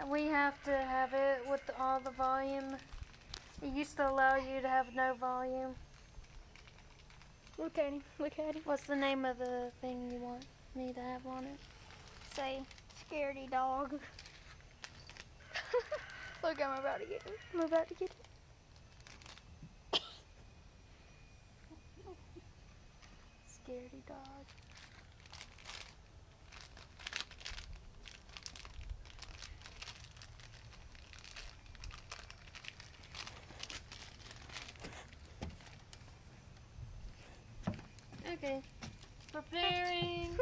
We have to have it with all the volume. It used to allow you to have no volume. Look at him. Look at him. What's the name of the thing you want me to have on it? Say, scaredy dog. Look, I'm about to get him. I'm about to get him. Scaredy dog. Okay. Preparing